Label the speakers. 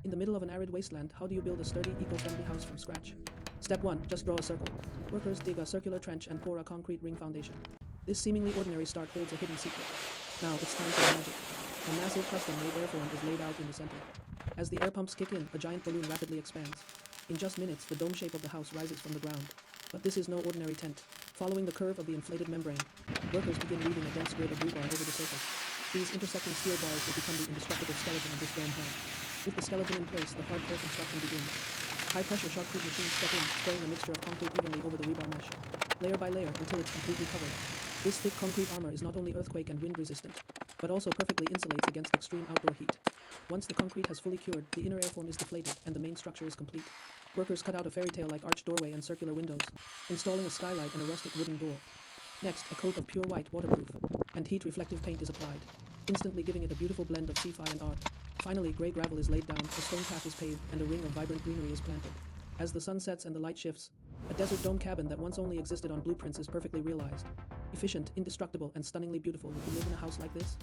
Speaker 1: In the middle of an arid wasteland, how do you build a sturdy, eco-friendly house from scratch? Step 1. Just draw a circle. Workers dig a circular trench and pour a concrete ring foundation. This seemingly ordinary start holds a hidden secret. Now it's time for the magic. A massive custom-made airform is laid out in the center. As the air pumps kick in, a giant balloon rapidly expands. In just minutes, the dome shape of the house rises from the ground. But this is no ordinary tent. Following the curve of the inflated membrane, workers begin weaving a dense grid of rebar over the surface. These intersecting steel bars will become the indestructible skeleton of this dome home. With the skeleton in place, the hardcore construction begins. High-pressure shotcrete machines step in, spraying a mixture of concrete evenly over the rebar mesh, layer by layer until it's completely covered. This thick concrete armor is not only earthquake and wind resistant, but also perfectly insulates against extreme outdoor heat. Once the concrete has fully cured, the inner airform is deflated and the main structure is complete. Workers cut out a fairy tale-like arched doorway and circular windows, installing a skylight and a rustic wooden door. Next, a coat of pure white, waterproof, and heat-reflective paint is applied, instantly giving it a beautiful blend of sci-fi and art. Finally, grey gravel is laid down, a stone path is paved, and a ring of vibrant greenery is planted. As the sun sets and the light shifts, a desert dome cabin that once only existed on blueprints is perfectly realized. Efficient, indestructible, and stunningly beautiful. Would you live in a house like this?